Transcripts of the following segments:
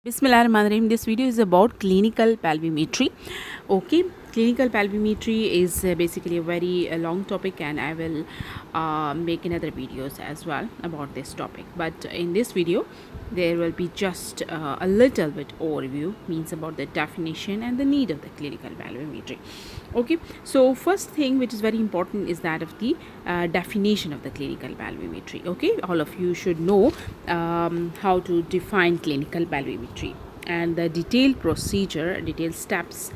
Bismillahirrahmanirrahim. This video is about clinical pelvimetry. Okay, clinical pelvimetry is basically a very long topic, and I will make another videos as well about this topic. But in this video, there will be just a little bit overview, means about the definition and the need of the clinical pelvimetry. Okay, so first thing which is very important is that of the definition of the clinical pelvimetry. Okay, all of you should know how to define clinical pelvimetry, and the detailed procedure, detailed steps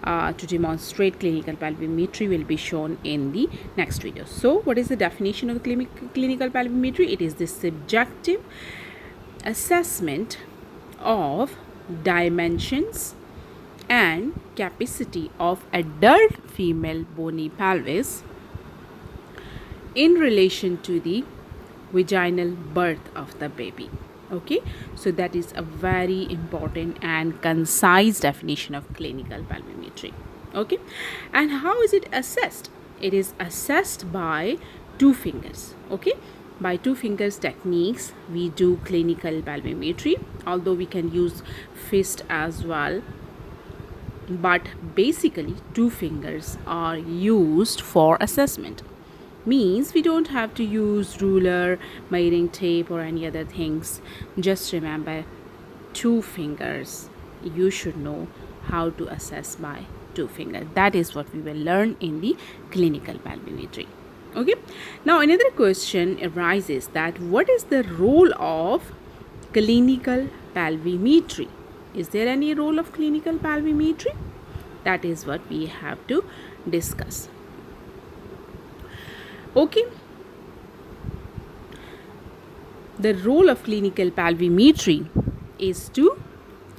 to demonstrate clinical pelvimetry will be shown in the next video. So what is the definition of the clinical pelvimetry? It is the subjective assessment of dimensions and capacity of adult female bony pelvis in relation to the vaginal birth of the baby. Okay, so that is a very important and concise definition of clinical pelvimetry. Okay, and how is it assessed? It is assessed by two fingers. Okay, by two fingers techniques we do clinical pelvimetry, although we can use fist as well, but basically two fingers are used for assessment. Means we don't have to use ruler, measuring tape or any other things. Just remember, two fingers. You should know how to assess by two fingers. That is what we will learn in the clinical pelvimetry. Okay, now another question arises, that what is the role of clinical pelvimetry? Is there any role of clinical pelvimetry? That is what we have to discuss. Okay, the role of clinical pelvimetry is to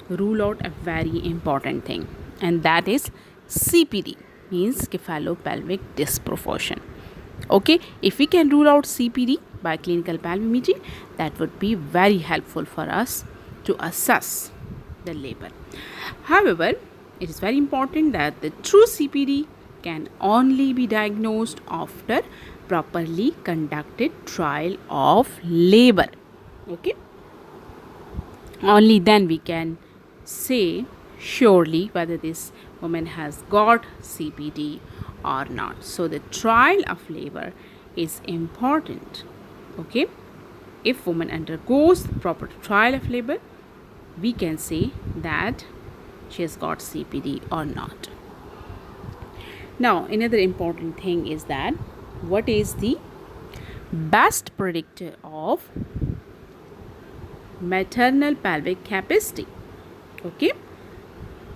rule out a very important thing, and that is CPD, means cephalopelvic disproportion. Okay, if we can rule out CPD by clinical pelvimetry, that would be very helpful for us to assess the labor. However, it is very important that the true CPD can only be diagnosed after properly conducted trial of labor. Okay, only then we can say surely whether this woman has got CPD or not. So the trial of labor is important. Okay, if woman undergoes the proper trial of labor, we can say that she has got CPD or not. Now another important thing is that what is the best predictor of maternal pelvic capacity? Okay,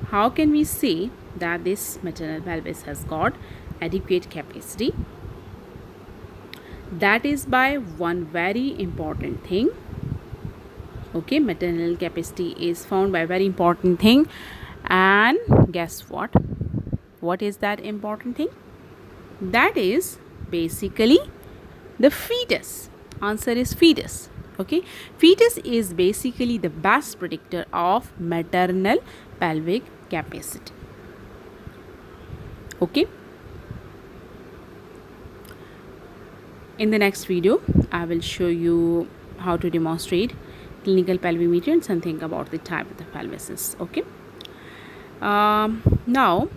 how can we say that this maternal pelvis has got adequate capacity? That is by one very important thing. Okay, maternal capacity is found by a very important thing, and guess what is that important thing? That is basically the fetus. Answer is fetus. Okay, fetus is basically the best predictor of maternal pelvic capacity. Okay, in the next video I will show you how to demonstrate clinical pelvimetry and something about the type of the pelvises. Okay, now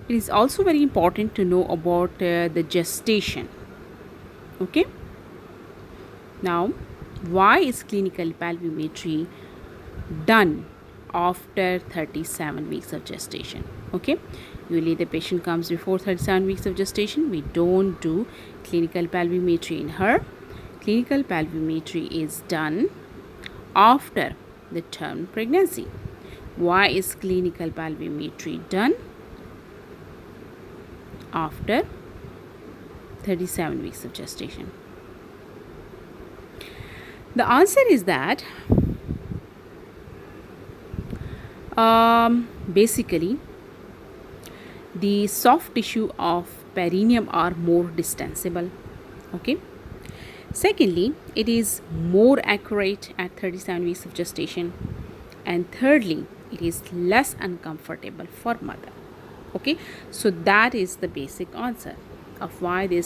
it is also very important to know about the gestation. Okay, now why is clinical pelvimetry done after 37 weeks of gestation? Okay, usually the patient comes before 37 weeks of gestation. We don't do clinical pelvimetry in her. Clinical pelvimetry is done after the term pregnancy. Why is clinical pelvimetry done after 37 weeks of gestation? The answer is that basically the soft tissue of perineum are more distensible. Okay, secondly, it is more accurate at 37 weeks of gestation, and thirdly, it is less uncomfortable for mother. Okay, so that is the basic answer of why this